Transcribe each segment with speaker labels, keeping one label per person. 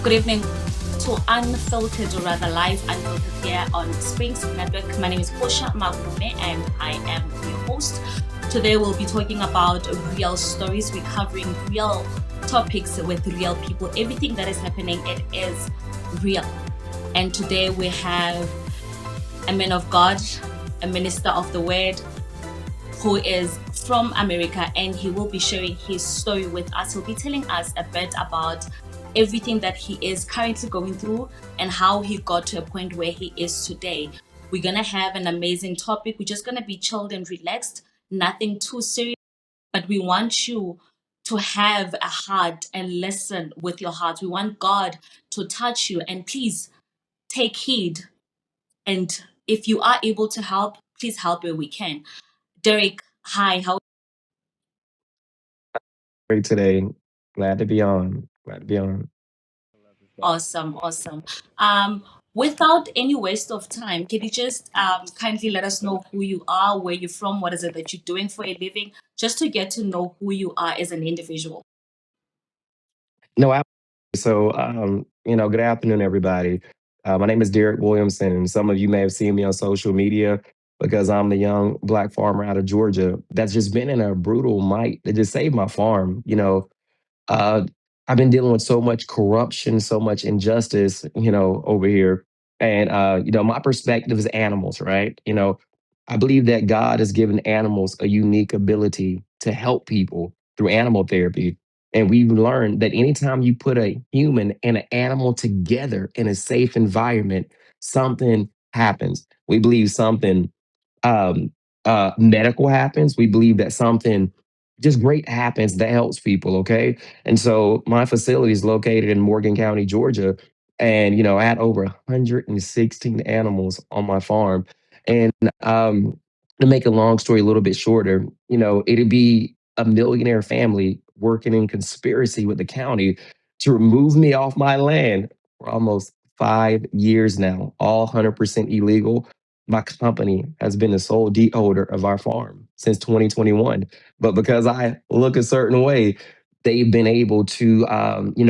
Speaker 1: Good evening to Unfiltered, or rather Life Unfiltered here on Springs Network. My name is Portia Magume and I am your host. Today we'll be talking about real stories. We're covering real topics with real people. Everything that is happening, it is real. And today we have a man of God, a minister of the word, who is from America, and he will be sharing his story with us. He'll be telling us a bit about everything that he is currently going through and how he got to a point where he is today. We're going to have an amazing topic. We're just going to be chilled and relaxed, nothing too serious, but we want you to have a heart and listen with your heart. We want God to touch you, and please take heed. And if you are able to help, please help where we can. Derrick, hi, how
Speaker 2: Great today. Glad to be on. Glad to be on.
Speaker 1: awesome, awesome. Without any waste of time, can you just kindly let us know who you are, where you're from, what is it that you're doing for a living, just to get to know who you are as an individual?
Speaker 2: No, good afternoon, everybody. My name is Derrick Williamson, and some of you may have seen me on social media because I'm the young black farmer out of Georgia that's just been in a brutal might that just saved my farm. Uh, I've been dealing with so much corruption, so much injustice, over here. And, my perspective is animals, right? I believe that God has given animals a unique ability to help people through animal therapy. And we've learned that anytime you put a human and an animal together in a safe environment, something happens. We believe something um, medical happens. We believe that something just great happens that helps people. Okay. And so my facility is located in Morgan County, Georgia. And, I had over 116 animals on my farm. And to make a long story a little bit shorter, it'd be a millionaire family working in conspiracy with the county to remove me off my land for almost 5 years now, all 100% illegal. My company has been the sole deed holder of our farm since 2021. But because I look a certain way, they've been able to,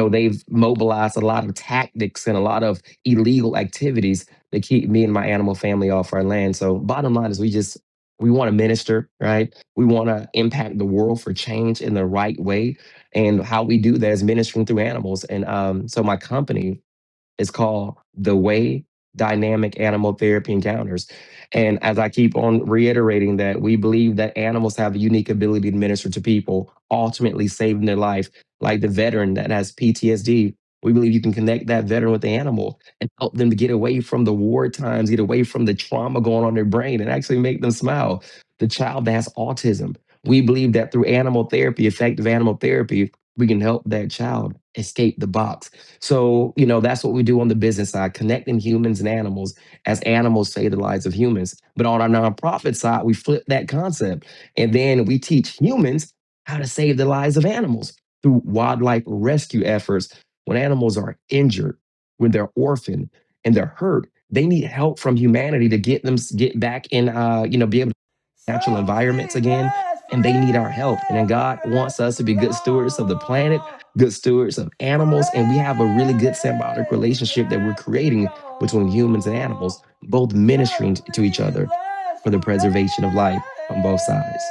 Speaker 2: they've mobilized a lot of tactics and a lot of illegal activities to keep me and my animal family off our land. So, bottom line is, we want to minister, right? We want to impact the world for change in the right way. And how we do that is ministering through animals. And so, my company is called The Way Dynamic Animal Therapy Encounters. And as I keep on reiterating that, we believe that animals have a unique ability to minister to people, ultimately saving their life. Like the veteran that has PTSD, we believe you can connect that veteran with the animal and help them to get away from the war times, get away from the trauma going on in their brain, and actually make them smile. The child that has autism, we believe that through animal therapy, effective animal therapy, we can help that child escape the box. So, that's what we do on the business side, connecting humans and animals as animals save the lives of humans. But on our nonprofit side, we flip that concept. And then we teach humans how to save the lives of animals through wildlife rescue efforts. When animals are injured, when they're orphaned and they're hurt, they need help from humanity to get back in, be able to natural environments
Speaker 3: Something
Speaker 2: again,
Speaker 3: has
Speaker 2: and they need our help. And then God wants us to be good stewards of the planet, good stewards of animals, and we have a really good symbiotic relationship that we're creating between humans and animals, both ministering to each
Speaker 3: Something
Speaker 2: other
Speaker 3: lasts
Speaker 2: for the preservation of life on both sides.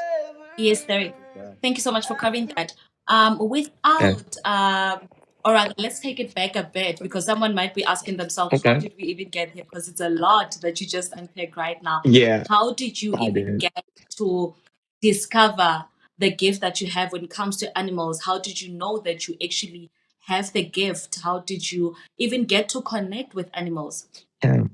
Speaker 1: Yes, Derrick. Thank you so much for covering that.
Speaker 2: Yeah.
Speaker 1: Or rather, let's take it back a bit because someone might be asking themselves, how
Speaker 2: Okay.
Speaker 1: did we even get here? Because it's a lot that you just unpacked right now.
Speaker 2: Yeah,
Speaker 1: How did you
Speaker 2: I
Speaker 1: even
Speaker 2: did.
Speaker 1: get to discover the gift that you have when it comes to animals? How did you know that you actually have the gift? How did you even get to connect with animals?
Speaker 2: Yeah.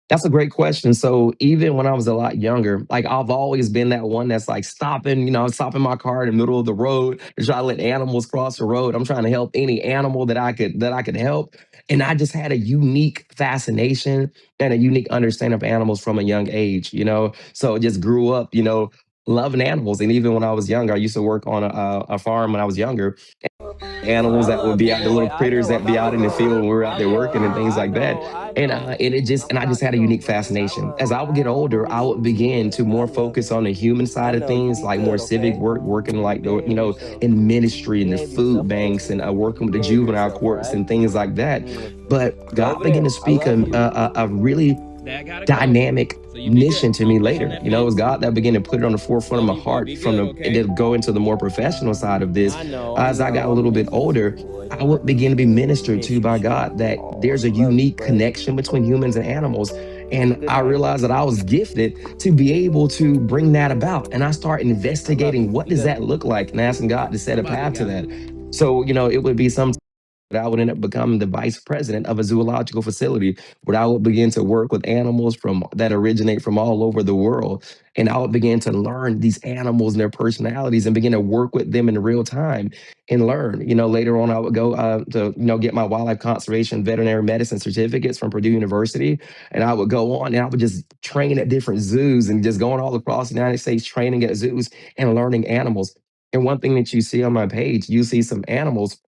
Speaker 2: That's a great question. So even when I was a lot younger, like I've always been that one that's like stopping, stopping my car in the middle of the road to try to let animals cross the road. I'm trying to help any animal that I could help. And I just had a unique fascination and a unique understanding of animals from a young age. So it just grew up, loving animals. And even when I was younger, I used to work on a farm when I was younger. animals
Speaker 3: I
Speaker 2: that would
Speaker 3: love
Speaker 2: be
Speaker 3: it,
Speaker 2: out, the
Speaker 3: boy.
Speaker 2: little
Speaker 3: I
Speaker 2: critters
Speaker 3: know
Speaker 2: that be
Speaker 3: about
Speaker 2: out
Speaker 3: the
Speaker 2: in the field when
Speaker 3: birds.
Speaker 2: we're out there working and things
Speaker 3: I
Speaker 2: like that.
Speaker 3: know, I
Speaker 2: And
Speaker 3: know.
Speaker 2: it just
Speaker 3: I'm
Speaker 2: and I just
Speaker 3: not,
Speaker 2: had a unique
Speaker 3: man,
Speaker 2: fascination. As I would get older, I would begin to more focus on the human
Speaker 3: I
Speaker 2: side of
Speaker 3: know you
Speaker 2: things,
Speaker 3: be
Speaker 2: like more
Speaker 3: good,
Speaker 2: civic
Speaker 3: okay?
Speaker 2: work, working like the
Speaker 3: Behave yourself.
Speaker 2: in ministry and the
Speaker 3: Behave
Speaker 2: food
Speaker 3: yourself,
Speaker 2: banks and working with the
Speaker 3: behave
Speaker 2: juvenile
Speaker 3: yourself, all
Speaker 2: courts
Speaker 3: right?
Speaker 2: and things like that. But God
Speaker 3: Clover,
Speaker 2: began to
Speaker 3: I
Speaker 2: speak
Speaker 3: love you.
Speaker 2: a really
Speaker 3: Dad gotta go.
Speaker 2: dynamic
Speaker 3: So you be good.
Speaker 2: mission to
Speaker 3: Don't
Speaker 2: me
Speaker 3: push on
Speaker 2: later.
Speaker 3: that
Speaker 2: You know, it was
Speaker 3: fence.
Speaker 2: God that began to put it on the forefront of
Speaker 3: Love
Speaker 2: my
Speaker 3: you, boy.
Speaker 2: heart
Speaker 3: Be
Speaker 2: from
Speaker 3: good,
Speaker 2: the and
Speaker 3: okay?
Speaker 2: to go into the more professional side of this.
Speaker 3: I
Speaker 2: As I got
Speaker 3: know.
Speaker 2: a
Speaker 3: I'm
Speaker 2: little bit
Speaker 3: messing with
Speaker 2: older,
Speaker 3: you, boy.
Speaker 2: I would begin to be ministered
Speaker 3: Miss
Speaker 2: to
Speaker 3: you,
Speaker 2: by
Speaker 3: sugar.
Speaker 2: God that
Speaker 3: Oh,
Speaker 2: there's a
Speaker 3: love you,
Speaker 2: unique
Speaker 3: buddy.
Speaker 2: connection between humans and animals. And
Speaker 3: Good
Speaker 2: I
Speaker 3: night.
Speaker 2: realized that I was gifted to be able to bring that about. And I start
Speaker 3: I love you.
Speaker 2: investigating what
Speaker 3: Be
Speaker 2: does
Speaker 3: good.
Speaker 2: that look like and asking God to set a
Speaker 3: Bye-bye, big
Speaker 2: path to
Speaker 3: guy.
Speaker 2: that. So, it would be some that I would end up becoming the vice president of a zoological facility where I would begin to work with animals from that originate from all over the world. And I would begin to learn these animals and their personalities and begin to work with them in real time and learn. Later on, I would go to, get my wildlife conservation veterinary medicine certificates from Purdue University. And I would go on and I would just train at different zoos and just going all across the United States, training at zoos and learning animals. And one thing that you see on my page, you see some animals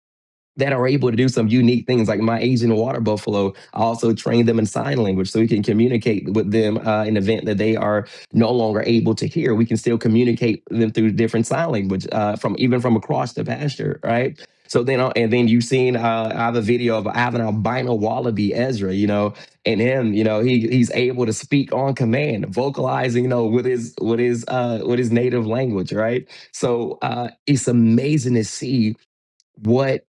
Speaker 2: that are able to do some unique things. Like my Asian water buffalo, I also train them in sign language so we can communicate with them in the event that they are no longer able to hear. We can still communicate with them through different sign language from even from across the pasture, right? So then, and then you've seen, I have a video of I have an albino wallaby, Ezra, and him, he's able to speak on command, vocalizing, with his native language, right? So it's amazing to see what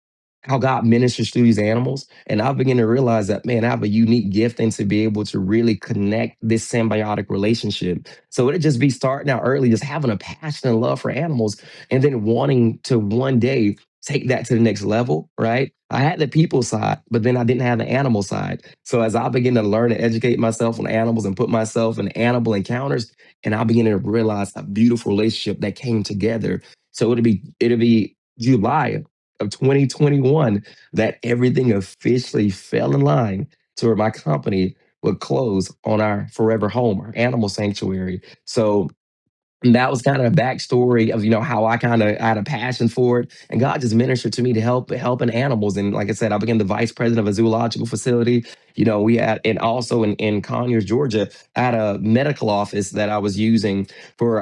Speaker 2: how God ministers through these animals. And I begin to realize that, man, I have a unique gift and to be able to really connect this symbiotic relationship. So it'd just be starting out early, just having a passion and love for animals, and then wanting to one day take that to the next level, right? I had the people side, but then I didn't have the animal side. So as I begin to learn and educate myself on animals and put myself in animal encounters, and I begin to realize a beautiful relationship that came together. So it'll be July of 2021 that everything officially fell in line to where my company would close on our forever home, our animal sanctuary. So and that was kind of a backstory of how I kind of had a passion for it, and God just ministered to me to helping animals. And like I said, I became the vice president of a zoological facility. We had, and also in Conyers, Georgia, I had a medical office that I was using for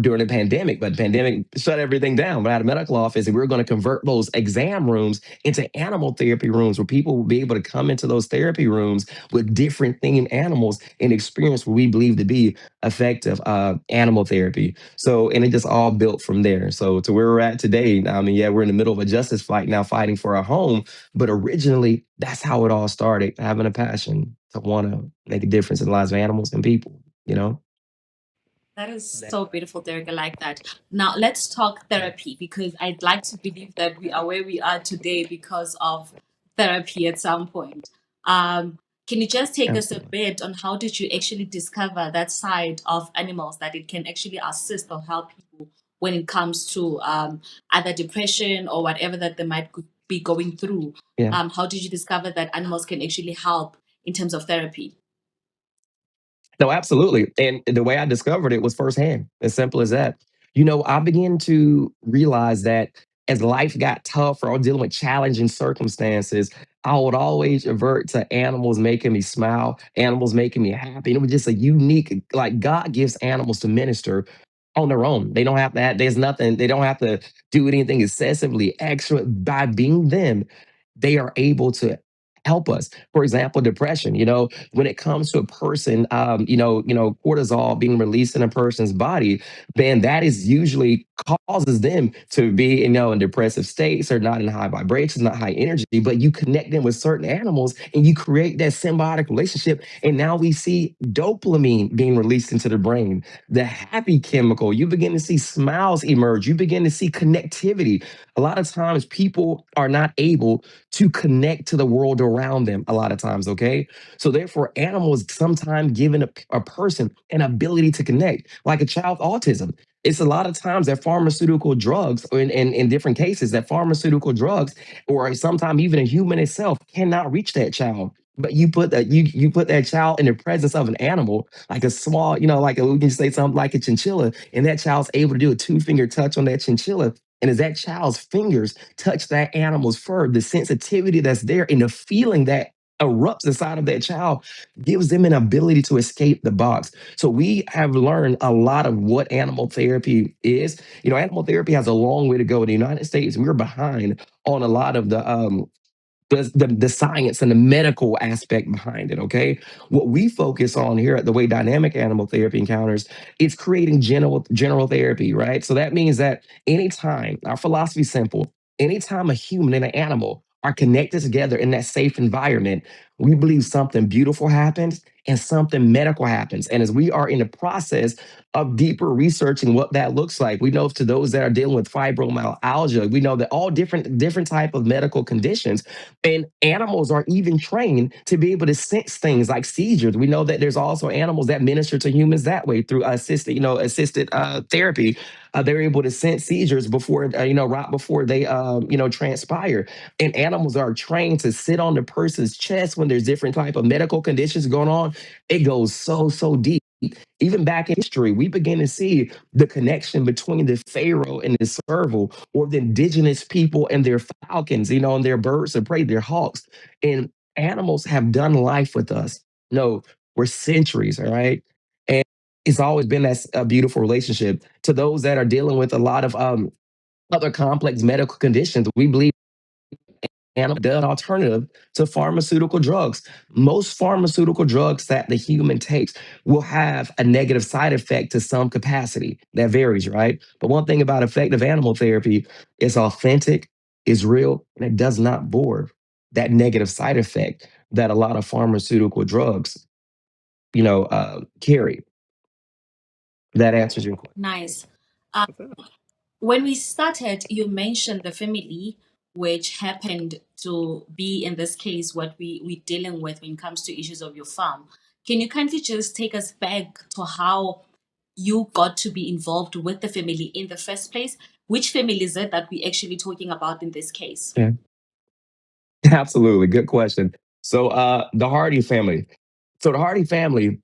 Speaker 2: during the pandemic. But the pandemic shut everything down. But I had a medical office, and we were going to convert those exam rooms into animal therapy rooms, where people would be able to come into those therapy rooms with different themed animals and experience what we believe to be effective animal therapy. So, and it just all built from there. So, to where we're at today, I mean, yeah, we're in the middle of a justice fight now, fighting for our home. But originally, that's how it all started, having a passion to want to make a difference in the lives of animals and people, you know?
Speaker 1: That is so beautiful, Derek. I like that. Now let's talk therapy because I'd like to believe that we are where we are today because of therapy at some point. Can you just take us a
Speaker 2: Absolutely.
Speaker 1: bit on how did you actually discover that side of animals that it can actually assist or help people when it comes to either depression or whatever that they might be going through?
Speaker 2: Yeah.
Speaker 1: How did you discover that animals can actually help in terms of therapy?
Speaker 2: No, absolutely. And the way I discovered it was firsthand, as simple as that. I began to realize that as life got tougher or dealing with challenging circumstances, I would always revert to animals making me smile, animals making me happy. And it was just a unique, like God gives animals to minister on their own. They don't have to there's nothing, they don't have to do anything excessively extra. By being them, they are able to help us. For example, depression, when it comes to a person, cortisol being released in a person's body, then that is usually causes them to be, in depressive states or not in high vibrations, not high energy, but you connect them with certain animals and you create that symbiotic relationship. And now we see dopamine being released into the brain, the happy chemical. You begin to see smiles emerge. You begin to see connectivity. A lot of times people are not able to connect to the world around them a lot of times, okay? So therefore, animals sometimes giving a person an ability to connect, like a child with autism. It's a lot of times that pharmaceutical drugs, or in different cases, that pharmaceutical drugs, or sometimes even a human itself, cannot reach that child. But you put that child in the presence of an animal, like a small, like we can say something like a chinchilla, and that child's able to do a two-finger touch on that chinchilla, And as that child's fingers touch that animal's fur, the sensitivity that's there and the feeling that erupts inside of that child gives them an ability to escape the box. So we have learned a lot of what animal therapy is. Animal therapy has a long way to go. In the United States, we're behind on a lot of the science and the medical aspect behind it. Okay, what we focus on here at the way dynamic animal therapy encounters, it's creating general therapy, right? So that means that anytime, our philosophy is simple, anytime a human and an animal are connected together in that safe environment, we believe something beautiful happens and something medical happens. And as we are in the process of deeper researching what that looks like, we know to those that are dealing with fibromyalgia, we know that all different type of medical conditions, and animals are even trained to be able to sense things like seizures. We know that there's also animals that minister to humans that way through assisted therapy. They're able to sense seizures before, right before they, transpire. And animals are trained to sit on the person's chest when there's different type of medical conditions going on. It goes so deep. Even back in history, we begin to see the connection between the pharaoh and the serval, or the indigenous people and their falcons, and their birds of prey, their hawks. And animals have done life with us. No, we're centuries, all right? And it's always been that a beautiful relationship. To those that are dealing with a lot of other complex medical conditions, we believe animal an alternative to pharmaceutical drugs. Most pharmaceutical drugs that the human takes will have a negative side effect to some capacity. That varies, right? But one thing about effective animal therapy is authentic, is real, and it does not bore that negative side effect that a lot of pharmaceutical drugs, carry. That answers your question.
Speaker 1: Nice. When we started, you mentioned the family, which happened to be in this case what we're dealing with when it comes to issues of your farm. Can you kindly just take us back to how you got to be involved with the family in the first place? Which family is it that we're actually talking about in this case?
Speaker 2: Yeah, absolutely. Good question. So the Hardy family. So the Hardy family,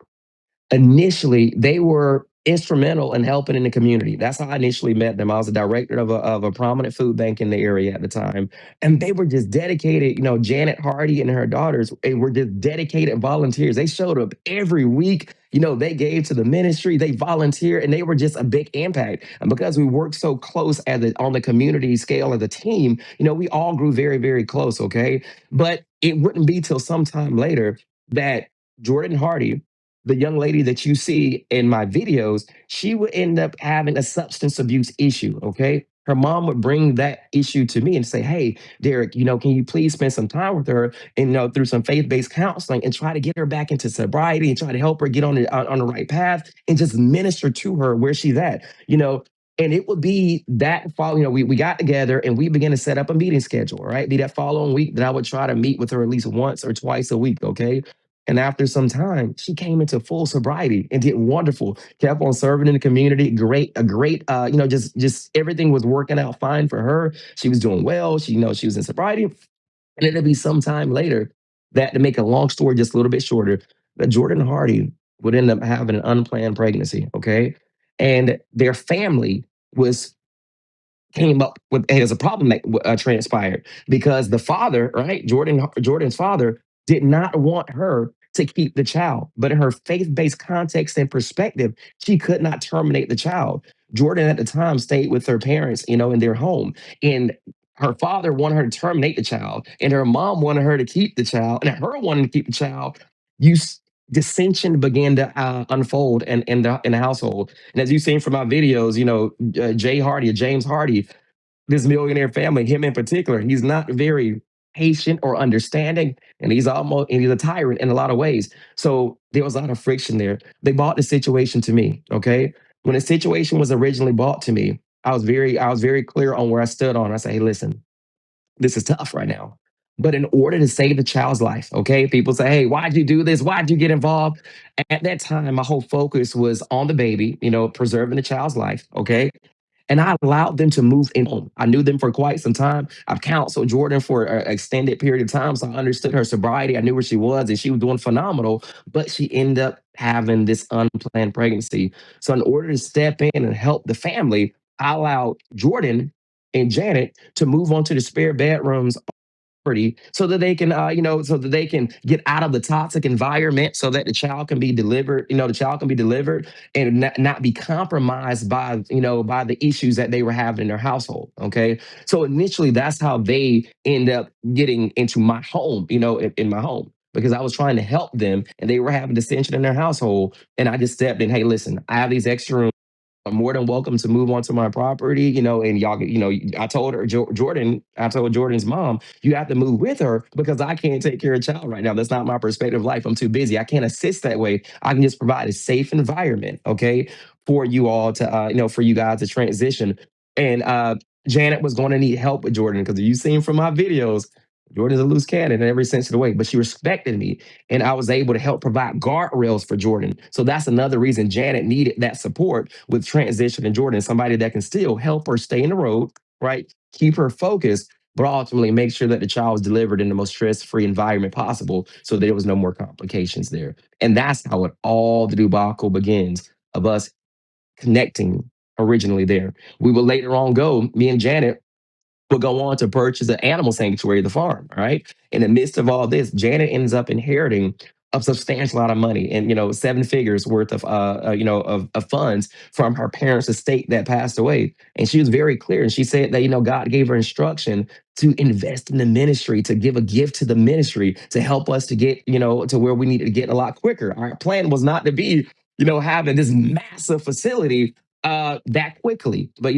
Speaker 2: initially they were instrumental in helping in the community. That's how I initially met them. I was a director of a prominent food bank in the area at the time, and they were just dedicated. Janet Hardy and her daughters, they were just dedicated volunteers. They showed up every week. They gave to the ministry, they volunteered, and they were just a big impact. And because we worked so close on the community scale of the team, we all grew very, very close. Okay, but it wouldn't be till sometime later that Jordan Hardy, the young lady that you see in my videos, she would end up having a substance abuse issue. Okay. Her mom would bring that issue to me and say, "Hey, Derrick, can you please spend some time with her and, through some faith based counseling and try to get her back into sobriety and try to help her get on the right path and just minister to her where she's at?" And it would be that fall, we got together and we began to set up a meeting schedule, right? Be that following week that I would try to meet with her at least once or twice a week. Okay. And after some time, she came into full sobriety and did wonderful. Kept on serving in the community. A great, just everything was working out fine for her. She was doing well. She was in sobriety. And it'll be some time later that, to make a long story just a little bit shorter, that Jordan Hardy would end up having an unplanned pregnancy. Okay, and their family was came up with as a problem that transpired because the father, right, Jordan's father, did not want her to keep the child, but in her faith-based context and perspective, she could not terminate the child. Jordan at the time stayed with her parents, in their home, and her father wanted her to terminate the child, and her mom wanted her to keep the child, and her wanting to keep the child. You dissension began to unfold in the household. And as you've seen from my videos, Jay Hardy or James Hardy, this millionaire family, him in particular, he's not very patient or understanding, and he's a tyrant in a lot of ways. So there was a lot of friction there. They brought the situation to me. Okay, when the situation was originally brought to me, I was very clear on where I stood on. I said, "Hey, listen, this is tough right now." But in order to save the child's life, okay, people say, "Hey, why'd you do this? Why'd you get involved?" At that time, my whole focus was on the baby, preserving the child's life. Okay, and I allowed them to move in home. I knew them for quite some time. I've counseled Jordan for an extended period of time, so I understood her sobriety. I knew where she was, and she was doing phenomenal. But she ended up having this unplanned pregnancy. So, in order to step in and help the family, I allowed Jordan and Janet to move on to the spare bedrooms so that they can so that they can get out of the toxic environment so that the child can be delivered, the child can be delivered and not be compromised by by the issues that they were having in their household. Okay, so initially that's how they end up getting into my home, in my home, because I was trying to help them and they were having dissension in their household, and I just stepped in. Hey, listen, I have these extra rooms, are more than welcome to move onto my property, and y'all, I told her, I told Jordan's mom, you have to move with her because I can't take care of a child right now. That's not my perspective of life. I'm too busy. I can't assist that way. I can just provide a safe environment, okay, for you all to, for you guys to transition. And Janet was going to need help with Jordan because you seen from my videos, Jordan's a loose cannon in every sense of the way, but she respected me and I was able to help provide guardrails for Jordan. So that's another reason Janet needed that support with transition and Jordan, somebody that can still help her stay in the road, right? Keep her focused, but ultimately make sure that the child was delivered in the most stress-free environment possible so there was no more complications there. And that's how it all the debacle begins of us connecting originally there. We will later on go, me and Janet would go on to purchase an animal sanctuary, the farm, right? In the midst of all this, Janet ends up inheriting a substantial amount of money and, seven figures worth of, of funds from her parents' estate that passed away. And she was very clear. And she said that, God gave her instruction to invest in the ministry, to give a gift to the ministry to help us to get, to where we needed to get a lot quicker. Our plan was not to be, having this massive facility that quickly. But,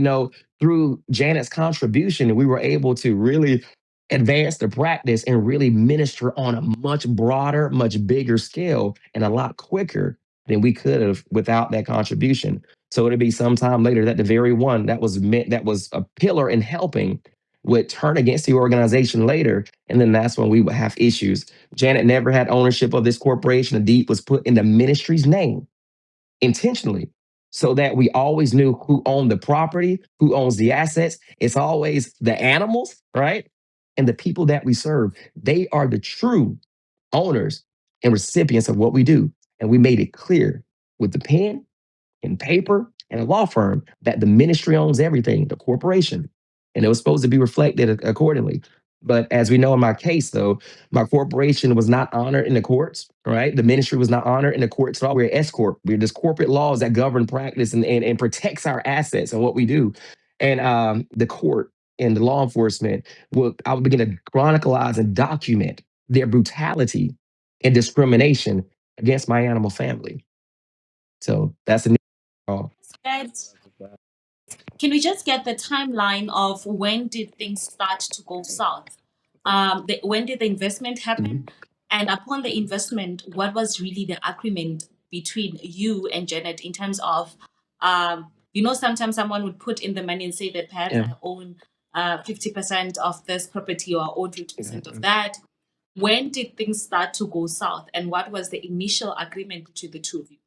Speaker 2: through Janet's contribution, we were able to really advance the practice and really minister on a much broader, much bigger scale and a lot quicker than we could have without that contribution. So it'd be sometime later that the very one that was meant that was a pillar in helping would turn against the organization later. And then that's when we would have issues. Janet never had ownership of this corporation. The deed was put in the ministry's name intentionally so that we always knew who owned the property, who owns the assets. It's always the animals, right? And the people that we serve. They are the true owners and recipients of what we do. And we made it clear with the pen and paper and a law firm that the ministry owns everything, the corporation, and it was supposed to be reflected accordingly. But as we know in my case, though, my corporation was not honored in the courts, right? The ministry was not honored in the courts at all. We're S corp. We're just corporate laws that govern practice and protects our assets and what we do. And the court and the law enforcement I would begin to chronicleize and document their brutality and discrimination against my animal family. So that's a Oh.
Speaker 1: Get, can we just get the timeline of when did things start to go south? When did the investment happen? And upon the investment, what was really the agreement between you and Janet in terms of, sometimes someone would put in the money and say that perhaps
Speaker 2: Yeah.
Speaker 1: I own 50% of this property or I own 50% of that. When did things start to go south? And what was the initial agreement between the two of you?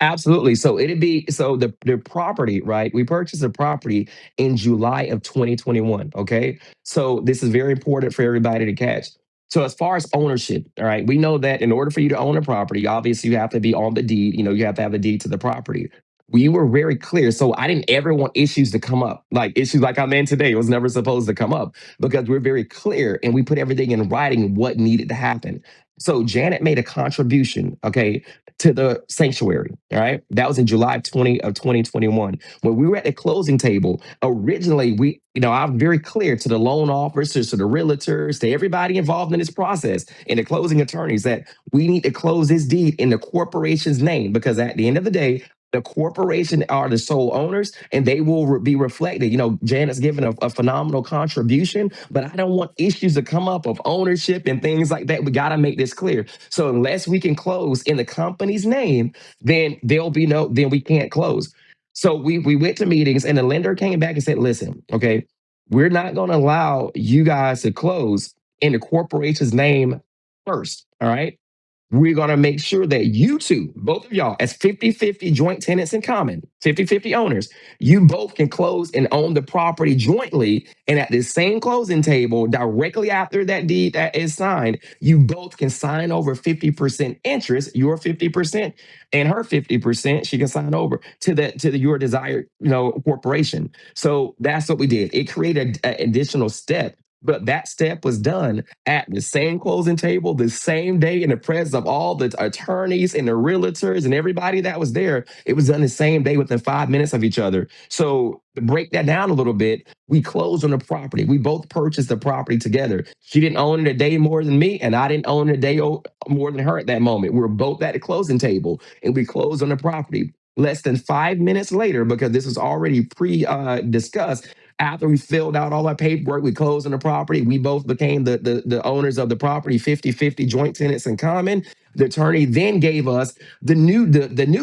Speaker 2: Absolutely. So the property, right? We purchased the property in July of 2021. Okay. So this is very important for everybody to catch. So as far as ownership, all right, we know that in order for you to own a property, obviously you have to be on the deed, you have to have the deed to the property. We were very clear. So I didn't ever want issues to come up. Like issues like I'm in today was never supposed to come up because we're very clear and we put everything in writing what needed to happen. So Janet made a contribution, okay, to the sanctuary. All right. That was in July 20 of 2021. When we were at the closing table, originally I'm very clear to the loan officers, to the realtors, to everybody involved in this process, and the closing attorneys that we need to close this deed in the corporation's name because at the end of the day, the corporation are the sole owners and they will be reflected. Janet's given a phenomenal contribution, but I don't want issues to come up of ownership and things like that. We got to make this clear. So unless we can close in the company's name, then then we can't close. So we went to meetings and the lender came back and said, listen, okay, we're not going to allow you guys to close in the corporation's name first. All right. we're going to make sure that you two, both of y'all, as 50-50 joint tenants in common, 50-50 owners, you both can close and own the property jointly. And at the same closing table, directly after that deed that is signed, you both can sign over 50% interest, your 50% and her 50%. She can sign over to your desired, corporation. So that's what we did. It created an additional step. But that step was done at the same closing table, the same day, in the presence of all the attorneys and the realtors and everybody that was there. It was done the same day within 5 minutes of each other. So to break that down a little bit, we closed on the property. We both purchased the property together. She didn't own it a day more than me, and I didn't own it a day more than her at that moment. We were both at the closing table, and we closed on the property. Less than 5 minutes later, because this was already pre-discussed, after we filled out all our paperwork, we closed on the property. We both became the owners of the property, 50-50 joint tenants in common. The attorney then gave us the new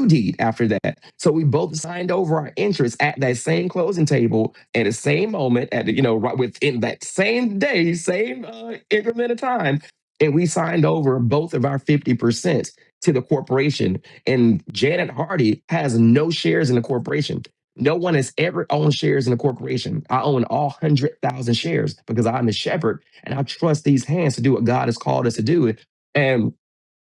Speaker 2: deed after that. So we both signed over our interests at that same closing table at the same moment, right within that same day, same increment of time. And we signed over both of our 50% to the corporation. And Janet Hardy has no shares in the corporation. No one has ever owned shares in a corporation. I own all 100,000 shares because I'm the shepherd and I trust these hands to do what God has called us to do. And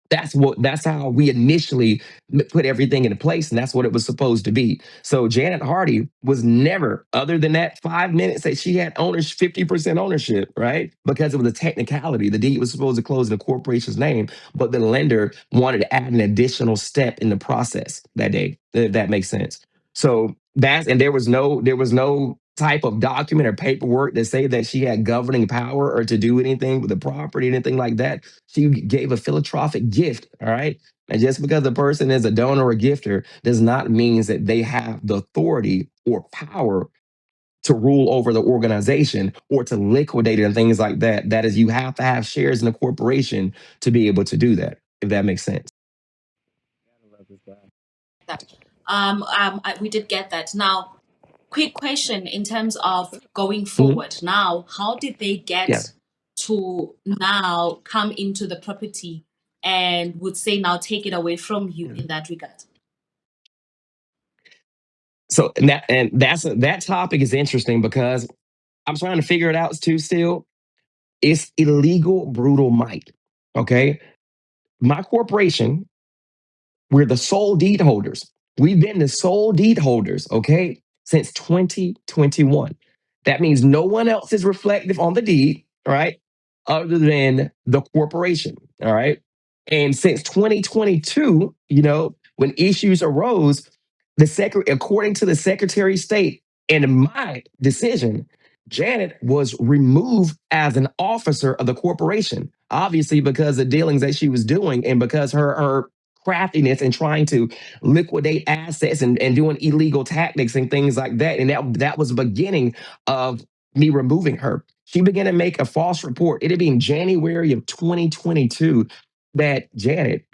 Speaker 2: that's how we initially put everything into place, and that's what it was supposed to be. So Janet Hardy was never, other than that 5 minutes that she had ownership, 50% ownership, right? Because it was a technicality. The deed was supposed to close in the corporation's name, but the lender wanted to add an additional step in the process that day, if that makes sense. So there was no type of document or paperwork that say that she had governing power or to do anything with the property, anything like that. She gave a philanthropic gift. All right. And just because the person is a donor or gifter does not mean that they have the authority or power to rule over the organization or to liquidate it and things like that. That is, you have to have shares in a corporation to be able to do that, if that makes sense.
Speaker 1: That. We did get that. Now, quick question in terms of going
Speaker 2: Mhm.
Speaker 1: forward. Now, how did they
Speaker 2: Yeah.
Speaker 1: get to now come into the property and would say now take it away from you
Speaker 2: Yeah.
Speaker 1: in that regard?
Speaker 2: So that topic is interesting because I'm trying to figure it out too still. It's illegal, brutal might. Okay. My corporation, we're the sole deed holders. We've been the sole deed holders, okay, since 2021. That means no one else is reflective on the deed, all right, other than the corporation, all right? And since 2022, when issues arose, according to the Secretary of State and my decision, Janet was removed as an officer of the corporation, obviously because of dealings that she was doing and because her craftiness and trying to liquidate assets and doing illegal tactics and things like that. And that was the beginning of me removing her. She began to make a false report. It had been January of 2022 that Janet,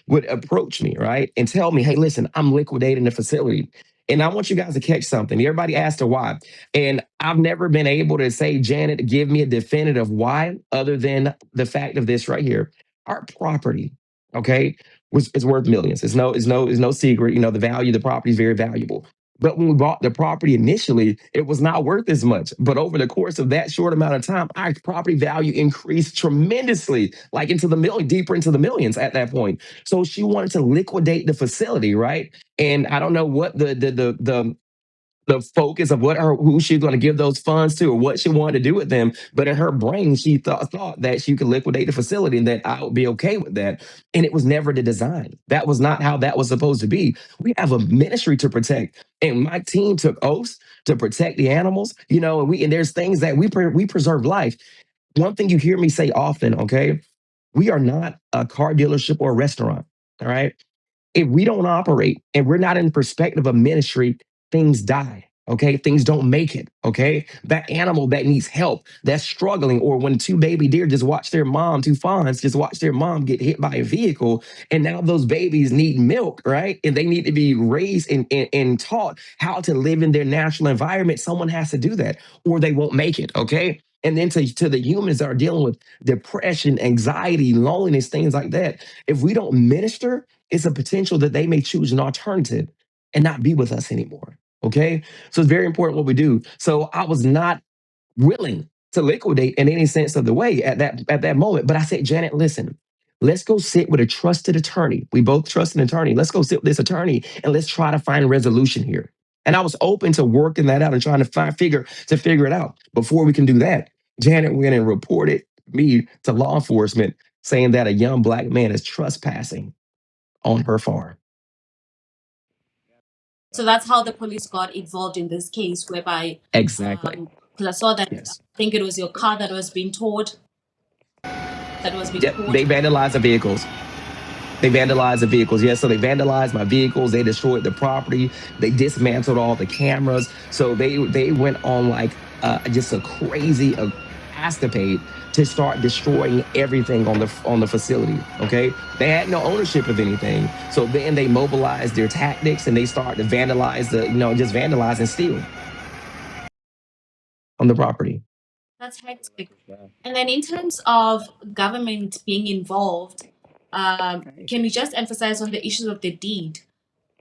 Speaker 2: would approach me, right? And tell me, hey, listen, I'm liquidating the facility. And I want you guys to catch something. Everybody asked her why. And I've never been able to say, Janet, give me a definitive why, other than the fact of this right here. Our property, okay, is worth millions. It's no secret. The value of the property is very valuable. But when we bought the property initially, it was not worth as much. But over the course of that short amount of time, our property value increased tremendously, like into the million, deeper into the millions at that point. So she wanted to liquidate the facility, right? And I don't know what the focus of who she's going to give those funds to or what she wanted to do with them. But in her brain, she thought that she could liquidate the facility and that I would be okay with that. And it was never the design. That was not how that was supposed to be. We have a ministry to protect. And my team took oaths to protect the animals, and there's things that we preserve life. One thing you hear me say often, okay, we are not a car dealership or a restaurant. All right. If we don't operate and we're not in perspective of ministry, things die. Okay, things don't make it. Okay, that animal that needs help, that's struggling, or when two baby deer just watch their mom, two fawns just watch their mom get hit by a vehicle, and now those babies need milk, right? And they need to be raised and taught how to live in their natural environment. Someone has to do that, or they won't make it. Okay, And then to the humans that are dealing with depression, anxiety, loneliness, things like that, if we don't minister, it's a potential that they may choose an alternative and not be with us anymore. Okay. So it's very important what we do. So I was not willing to liquidate in any sense of the way at that moment. But I said, Janet, listen, let's go sit with a trusted attorney. We both trust an attorney. Let's go sit with this attorney and let's try to find resolution here. And I was open to working that out and trying to figure it out. Before we can do that, Janet went and reported me to law enforcement saying that a young black man is trespassing on her farm.
Speaker 1: So that's how the police got involved in this case, whereby
Speaker 2: Exactly.
Speaker 1: because I saw that
Speaker 2: Yes.
Speaker 1: I think it was your car that was being towed. That was being
Speaker 2: Yep.
Speaker 1: towed.
Speaker 2: They vandalized the vehicles. They vandalized the vehicles. Yes, so they vandalized my vehicles. They destroyed the property. They dismantled all the cameras. So they went on like just a crazy escapade to start destroying everything on the facility. Okay, they had no ownership of anything. So then they mobilized their tactics and they started to vandalize just vandalize and steal on the property.
Speaker 1: That's hectic. And then in terms of government being involved, can we just emphasize on the issues of the deed?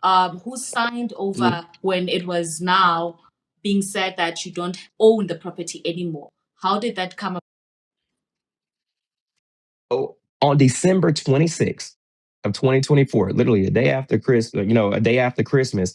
Speaker 1: Who signed over when it was now being said that you don't own the property anymore? How did that come about?
Speaker 2: So on December 26th of 2024, literally a day after Christmas, a day after Christmas,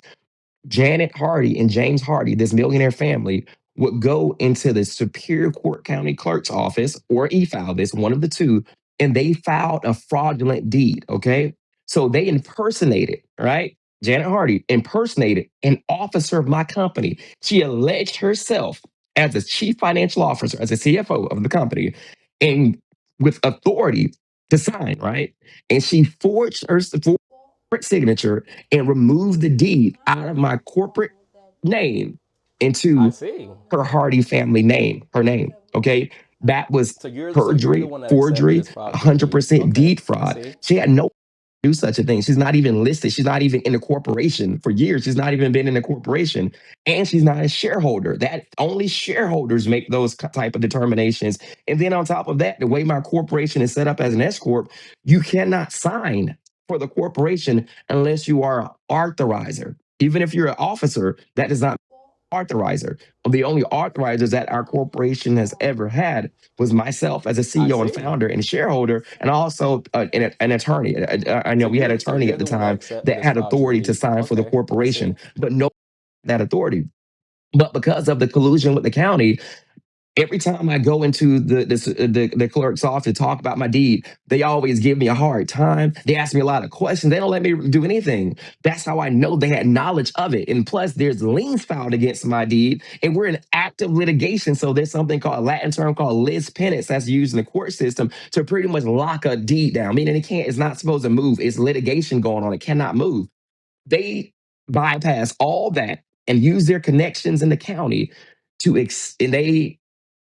Speaker 2: Janet Hardy and James Hardy, this millionaire family, would go into the Superior Court County Clerk's office or e-file this, one of the two, and they filed a fraudulent deed. Okay. So they impersonated, right? Janet Hardy impersonated an officer of my company. She alleged herself as the chief financial officer, as the CFO of the company, and with authority to sign, right? And she forged her signature and removed the deed out of my corporate name
Speaker 3: I
Speaker 2: into
Speaker 3: see.
Speaker 2: her Hardy family name, her name. Okay. That was
Speaker 3: So you're the
Speaker 2: perjury,
Speaker 3: one that accepted
Speaker 2: forgery,
Speaker 3: this fraudulent deed.
Speaker 2: 100%
Speaker 3: Okay,
Speaker 2: deed
Speaker 3: I
Speaker 2: fraud.
Speaker 3: see.
Speaker 2: She had no do such a thing. She's not even listed. She's not even in a corporation for years. She's not even been in a corporation, and she's not a shareholder. That only shareholders make those type of determinations. And then on top of that, the way my corporation is set up as an S corp, you cannot sign for the corporation unless you are an authorizer. Even if you're an officer, that does not authorizer. The only authorizers that our corporation has ever had was myself as a
Speaker 3: I
Speaker 2: CEO and
Speaker 3: see.
Speaker 2: founder and shareholder, and also an attorney. I know
Speaker 3: So
Speaker 2: we had an
Speaker 3: you're so
Speaker 2: attorney
Speaker 3: you're
Speaker 2: at the
Speaker 3: the one that
Speaker 2: time
Speaker 3: accepted
Speaker 2: that
Speaker 3: this
Speaker 2: had
Speaker 3: fraudulent
Speaker 2: authority to
Speaker 3: deed.
Speaker 2: sign for the
Speaker 3: Okay, I see.
Speaker 2: corporation, but no that authority. But because of the collusion with the county, every time I go into the clerk's office to talk about my deed, they always give me a hard time. They ask me a lot of questions. They don't let me do anything. That's how I know they had knowledge of it. And plus, there's liens filed against my deed, and we're in active litigation. So there's something called a Latin term called lis penance that's used in the court system to pretty much lock a deed down. Meaning it's not supposed to move. It's litigation going on. It cannot move. They bypass all that and use their connections in the county and they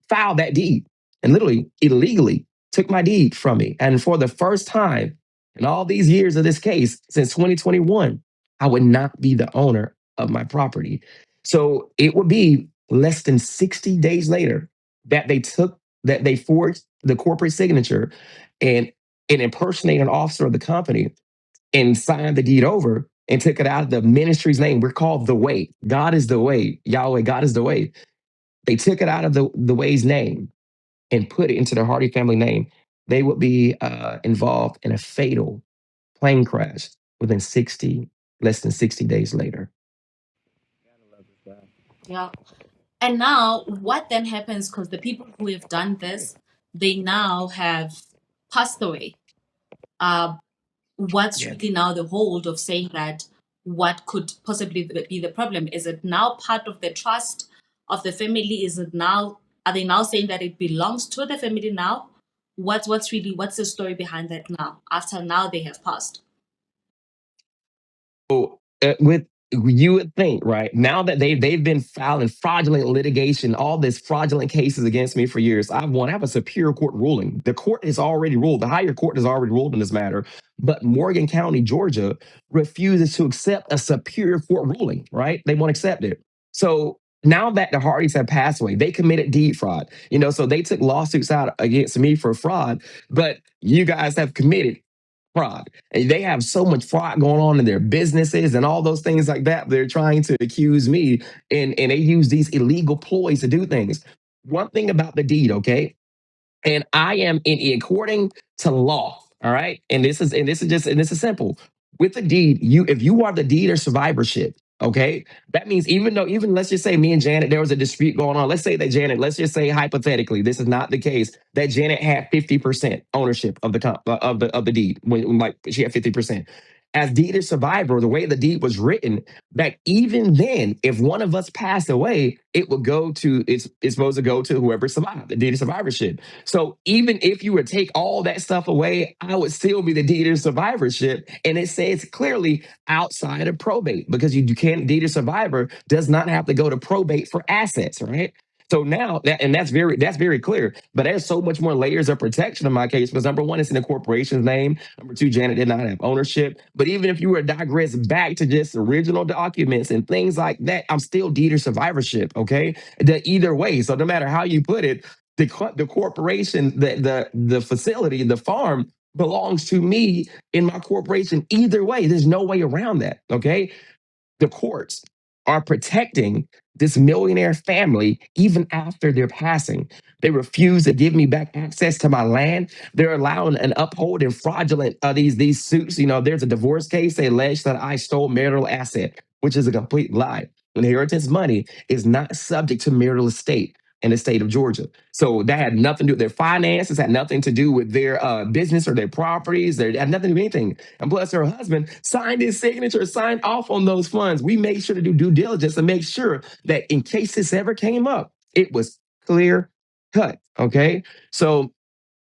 Speaker 2: filed that deed and literally illegally took my deed from me. And for the first time in all these years of this case, since 2021, I would not be the owner of my property. So it would be less than 60 days later that they forged the corporate signature and impersonate an officer of the company and signed the deed over and took it out of the ministry's name. We're called the Way. God is the Way. Yahweh, God is the Way. They took it out of the Way's name and put it into the Hardy family name. They would be involved in a fatal plane crash within less than 60 days later.
Speaker 1: Yeah. And now, what then happens? Because the people who have done this, they now have passed away. What's
Speaker 2: Yeah.
Speaker 1: really now the hold of saying that what could possibly be the problem? Is it now part of the trust of the family? Is it now, are they now saying that it belongs to the family now? What's the story behind that now, after now they have passed?
Speaker 2: So with you would think, right? Now that they've been filing fraudulent litigation, all this fraudulent cases against me for years. I've won. I have a superior court ruling. The court has already ruled. The higher court has already ruled in this matter. But Morgan County, Georgia, refuses to accept a superior court ruling. Right? They won't accept it. So Now that the Hardys have passed away, they committed deed fraud. So they took lawsuits out against me for fraud, but you guys have committed fraud. And they have so much fraud going on in their businesses and all those things like that. They're trying to accuse me, and they use these illegal ploys to do things. One thing about the deed, okay? And I am in according to law. All right. And this is simple. With the deed, if you are the deed or survivorship, okay, that means even let's just say me and Janet, there was a dispute going on. Let's say that Janet, let's just say hypothetically, this is not the case, that Janet had 50% ownership of the deed when like she had 50%. As deed or survivor, the way the deed was written, that even then, if one of us passed away, it would go to it's supposed to go to whoever survived, the deed of survivorship. So even if you would take all that stuff away, I would still be the deed of survivorship. And it says clearly outside of probate, because you can't, deed of survivor does not have to go to probate for assets, right? So now that's very clear. But there's so much more layers of protection in my case, because number one, it's in the corporation's name. Number two, Janet did not have ownership. But even if you were to digress back to just original documents and things like that, I'm still deed of survivorship. Okay, either way. So no matter how you put it, the corporation, the facility, the farm belongs to me in my corporation. Either way, there's no way around that. Okay, the courts are protecting this millionaire family even after their passing. They refuse to give me back access to my land. They're allowing and upholding fraudulent these suits. There's a divorce case. They allege that I stole marital asset, which is a complete lie. Inheritance money is not subject to marital estate in the state of Georgia. So that had nothing to do with their finances, had nothing to do with their business or their properties. They had nothing to do with anything. And plus, her husband signed his signature, signed off on those funds. We made sure to do due diligence and make sure that in case this ever came up, it was clear cut. Okay. So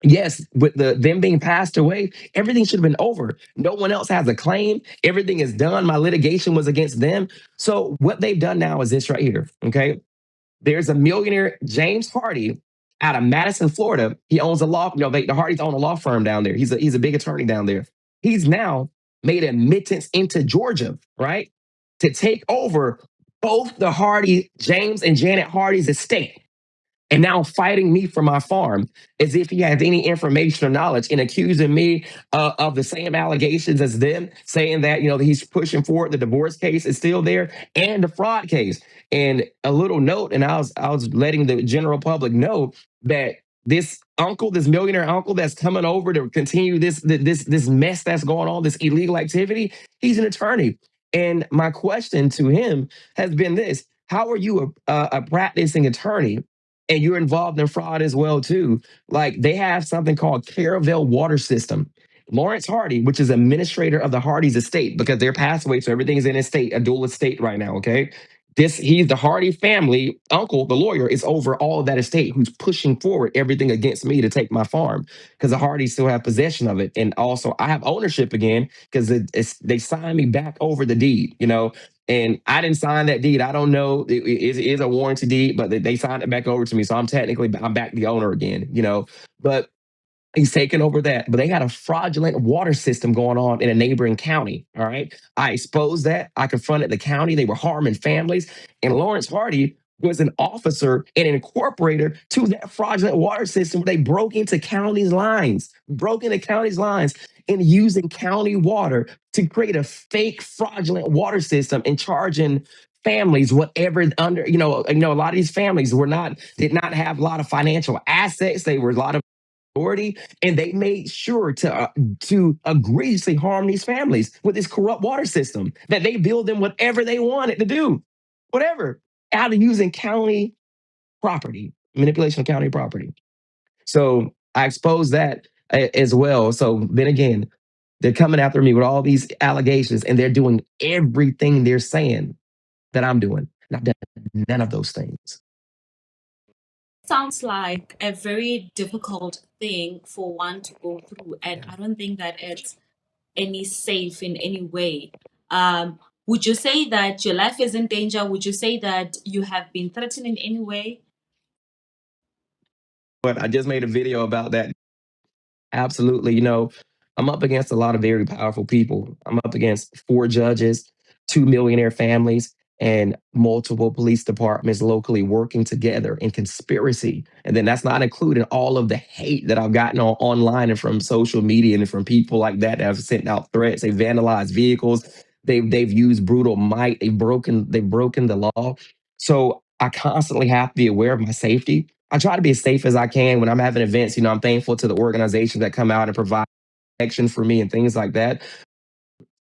Speaker 2: yes, with them being passed away, everything should have been over. No one else has a claim. Everything is done. My litigation was against them. So what they've done now is this right here. Okay. There's a millionaire, James Hardy, out of Madison, Florida. He owns a law. The Hardys own a law firm down there. He's a big attorney down there. He's now made admittance into Georgia, right, to take over both the Hardy, James and Janet Hardy's estate, and now fighting me for my farm as if he has any information or knowledge, and accusing me of the same allegations as them, saying that he's pushing forward the divorce case is still there and the fraud case. And a little note, and I was letting the general public know that this millionaire uncle that's coming over to continue this mess that's going on, this illegal activity, he's an attorney. And my question to him has been this: how are you a practicing attorney and you're involved in fraud as well too? Like, they have something called Caravel Water System. Lawrence Hardy, which is administrator of the Hardy's estate, because they're passed away, so everything is in estate, a dual estate right now. Okay, he's the Hardy family uncle, the lawyer, is over all of that estate, who's pushing forward everything against me to take my farm, because the Hardys still have possession of it, and also I have ownership again because they signed me back over the deed. And I didn't sign that deed. I don't know. It is a warranty deed, but they signed it back over to me. So I'm back the owner again. But he's taken over that. But they had a fraudulent water system going on in a neighboring county. All right. I exposed that. I confronted the county. They were harming families. And Lawrence Hardy was an officer and an incorporator to that fraudulent water system where they broke into county's lines and using county water to create a fake fraudulent water system and charging families whatever under a lot of these families did not have a lot of financial assets. They were a lot of authority, and they made sure to egregiously harm these families with this corrupt water system that they build them whatever they wanted to do, whatever, out of using county property, manipulation of county property. So I exposed that as well. So then again, they're coming after me with all these allegations, and they're doing everything they're saying that I'm doing. And I've done none of those things.
Speaker 1: Sounds like a very difficult thing for one to go through, and
Speaker 2: Yeah.
Speaker 1: I don't think that it's any safe in any way. Would you say that your life is in danger? Would you say that you have been threatened in any way?
Speaker 2: But I just made a video about that. Absolutely. I'm up against a lot of very powerful people. I'm up against four judges, two millionaire families, and multiple police departments locally working together in conspiracy. And then that's not including all of the hate that I've gotten online and from social media and from people like that have sent out threats. They vandalized vehicles. They've used brutal might. They've broken the law. So I constantly have to be aware of my safety. I try to be as safe as I can when I'm having events. I'm thankful to the organizations that come out and provide protection for me and things like that.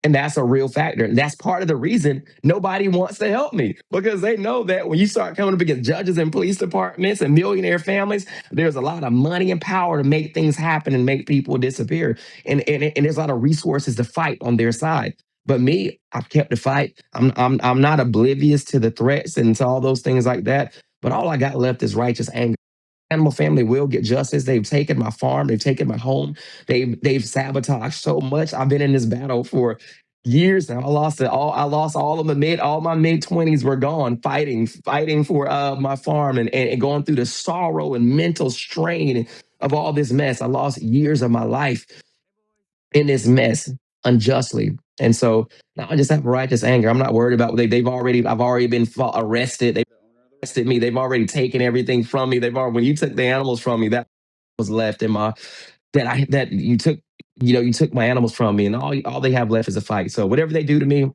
Speaker 2: And that's a real factor. And that's part of the reason nobody wants to help me, because they know that when you start coming up against judges and police departments and millionaire families, there's a lot of money and power to make things happen and make people disappear. And there's a lot of resources to fight on their side. But me, I've kept the fight. I'm not oblivious to the threats and to all those things like that. But all I got left is righteous anger. Animal family will get justice. They've taken my farm. They've taken my home. They've sabotaged so much. I've been in this battle for years now. I lost it all. I lost all my mid 20s were gone fighting for my farm and going through the sorrow and mental strain of all this mess. I lost years of my life in this mess unjustly. And so now I just have righteous anger. I'm not worried about I've already been arrested. They've arrested me. They've already taken everything from me. When you took the animals from me, that was left in my, that you took my animals from me, and all they have left is a fight. So whatever they do to me,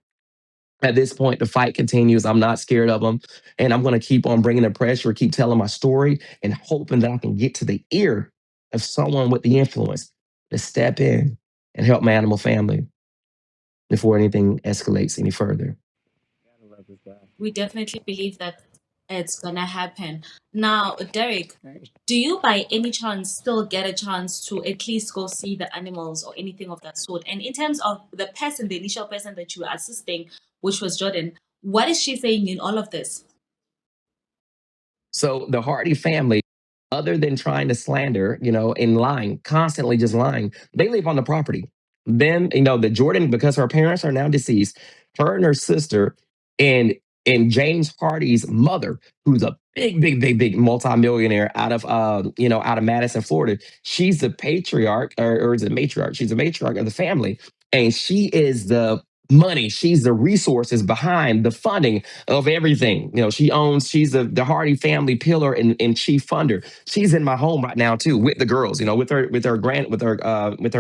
Speaker 2: at this point, the fight continues. I'm not scared of them. And I'm going to keep on bringing the pressure, keep telling my story, and hoping that I can get to the ear of someone with the influence to step in and help my animal family before anything escalates any further.
Speaker 1: We definitely believe that it's gonna happen. Now, Derek, do you by any chance still get a chance to at least go see the animals or anything of that sort? And in terms of the person, the initial person that you were assisting, which was Jordan, what is she saying in all of this?
Speaker 2: So the Hardy family, other than trying to slander, and lying, constantly just lying, they live on the property. Then, the Jordan, because her parents are now deceased, her and her sister and James Hardy's mother, who's a big, big, big, big multimillionaire out of Madison, Florida. She's the patriarch, or is it matriarch? She's a matriarch of the family. And she is the money, she's the resources behind the funding of everything. She's the Hardy family pillar and chief funder. She's in my home right now too, with the girls, with her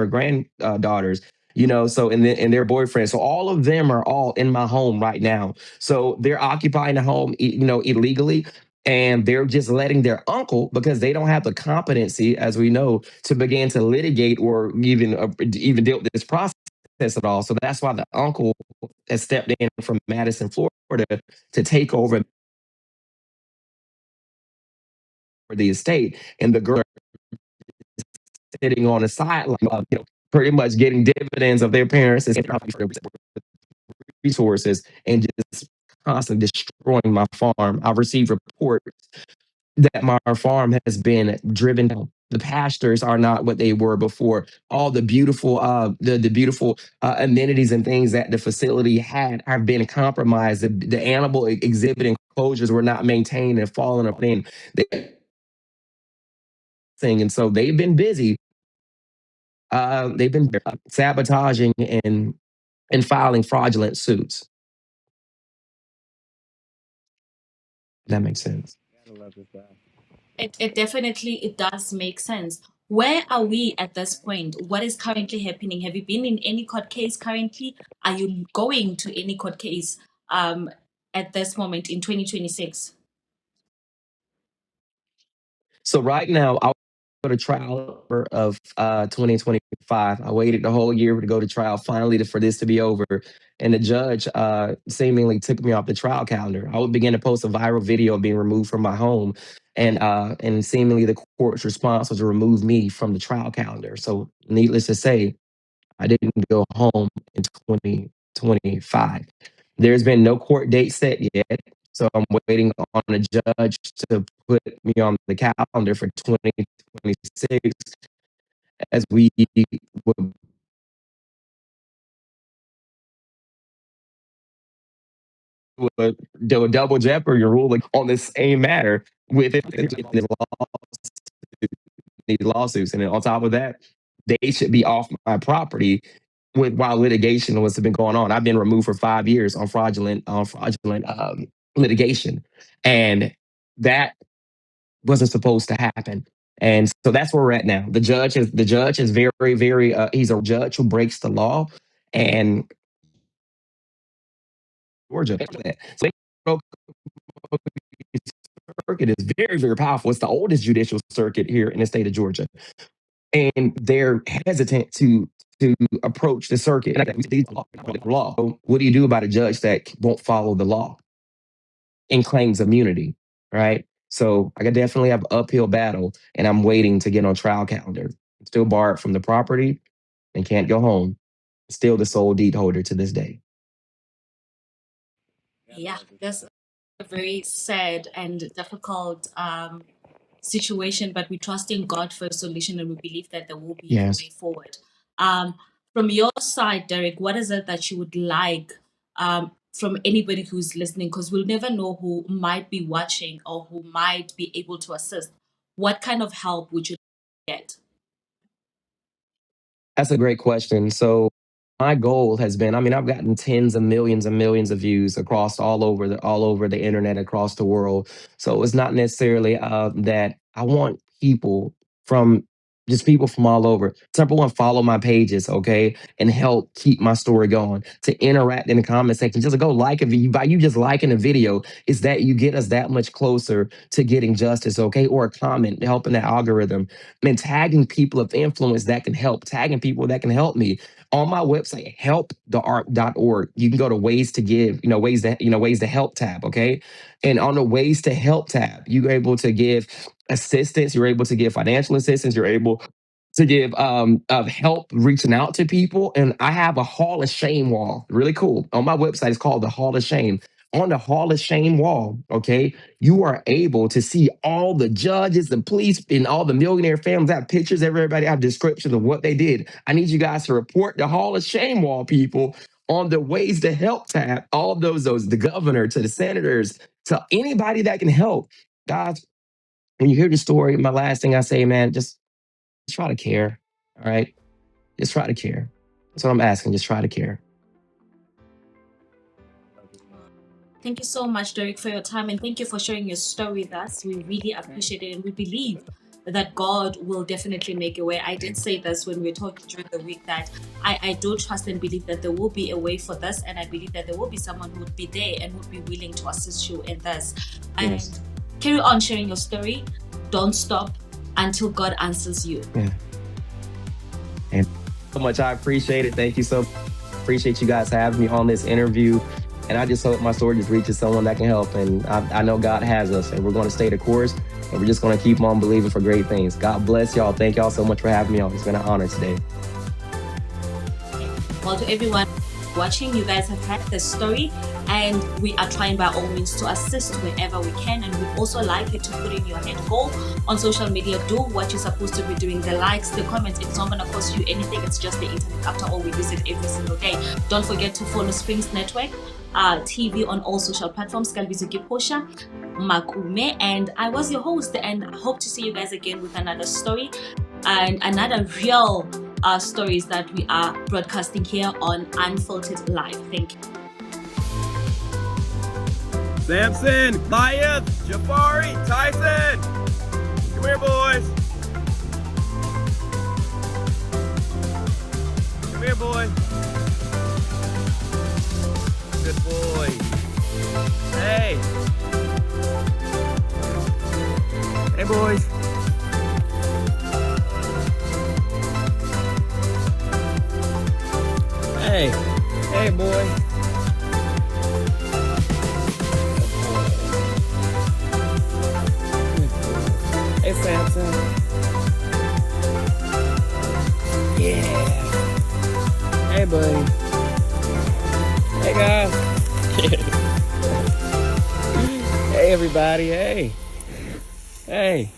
Speaker 2: granddaughters, so and their boyfriends. So all of them are all in my home right now. So they're occupying the home, illegally. And they're just letting their uncle, because they don't have the competency, as we know, to begin to litigate or even deal with this process at all. So that's why the uncle has stepped in from Madison, Florida, to take over the estate, and the girl sitting on the sideline, pretty much getting dividends of their parents' resources and just constantly destroying my farm. I've received reports that my farm has been driven down. The pastures are not what they were before. All the beautiful, the beautiful amenities and things that the facility had have been compromised. The animal exhibit enclosures were not maintained and falling apart. And so they've been busy. They've been sabotaging and filing fraudulent suits. That makes sense.
Speaker 1: It definitely it does make sense. Where are we at this point? What is currently happening? Have you been in any court case currently? Are you going to any court case um, at this moment in 2026?
Speaker 2: So right now, I go to trial of 2025. I waited the whole year to go to trial, finally for this to be over. And the judge seemingly took me off the trial calendar. I would begin to post a viral video of being removed from my home. And seemingly the court's response was to remove me from the trial calendar. So needless to say, I didn't go home in 2025. There's been no court date set yet. So I'm waiting on a judge to put me on the calendar for 2026 as we would do a double jeopardy ruling on the same matter with these lawsuits. And then on top of that, they should be off my property while litigation was been going on. I've been removed for 5 years on fraudulent litigation, and that wasn't supposed to happen. And so that's where we're at now. The judge is very, very. He's a judge who breaks the law, and Georgia. So they circuit is very, very powerful. It's the oldest judicial circuit here in the state of Georgia, and they're hesitant to approach the circuit. Law. So what do you do about a judge that won't follow the law and claims immunity? Right. So I definitely have an uphill battle, and I'm waiting to get on trial calendar. I'm still barred from the property and can't go home. Still the sole deed holder to this day.
Speaker 1: Yeah, that's a very sad and difficult situation, but we trust in God for a solution and we believe that there will be
Speaker 2: Yes.
Speaker 1: a way forward. Um, from your side, Derrick, what is it that you would like from anybody who's listening? Because we'll never know who might be watching or who might be able to assist. What kind of help would you get?
Speaker 2: That's a great question. So my goal has been, I mean, I've gotten tens of millions and millions of views across all over the internet, across the world. So it's not necessarily that I want people from all over. Number one, follow my pages, okay, and help keep my story going. To interact in the comment section, just go like a video. By you just liking a video, is that you get us that much closer to getting justice, okay? Or a comment, helping the algorithm. And tagging people of influence that can help, tagging people that can help me. On my website, helptheart.org, you can go to ways to give, ways to help tab, okay? And on the ways to help tab, you're able to give assistance, you're able to give financial assistance, you're able to give of help reaching out to people. And I have a Hall of Shame wall. Really cool. On my website, it's called the Hall of Shame. On the Hall of Shame wall, okay, you are able to see all the judges, the police, and all the millionaire families. I have pictures of everybody. I have descriptions of what they did. I need you guys to report the Hall of Shame wall, people, on the ways to help tab. All those, the governor to the senators, to anybody that can help. Guys, when you hear the story, my last thing I say, man, just try to care. All right. Just try to care. That's what I'm asking. Just try to care.
Speaker 1: Thank you so much, Derrick, for your time, and thank you for sharing your story with us. We really appreciate it, and we believe that God will definitely make a way. I did say this when we were talking during the week, that I do trust and believe that there will be a way for this, and I believe that there will be someone who would be there and would be willing to assist you in this.
Speaker 2: Yes.
Speaker 1: And carry on sharing your story. Don't stop until God answers you.
Speaker 2: Yeah. And so much. I appreciate it. Thank you so much. Appreciate you guys having me on this interview. And I just hope my story just reaches someone that can help. And I know God has us, and we're going to stay the course, and we're just going to keep on believing for great things. God bless y'all. Thank y'all so much for having me on. It's been an honor today.
Speaker 1: Well, to everyone watching, you guys have heard the story, and we are trying by all means to assist wherever we can. And we'd also like you to put in your head goal on social media. Do what you're supposed to be doing. The likes, the comments, it's not going to cost you anything. It's just the internet. After all, we use it every single day. Don't forget to follow Springs Network TV on all social platforms. Kalbizuki Posha Makume, and I was your host, and I hope to see you guys again with another story and another real stories that we are broadcasting here on Unfiltered Live. Thank you.
Speaker 3: Samson, Goliath, Jafari, Tyson. Come here, boys. Come here, boy. Good boy. Hey. Hey, boys. Hey. Hey, boy. Hey, Samson. Yeah. Hey, buddy. Hey, guys. Hey, everybody. Hey. Hey.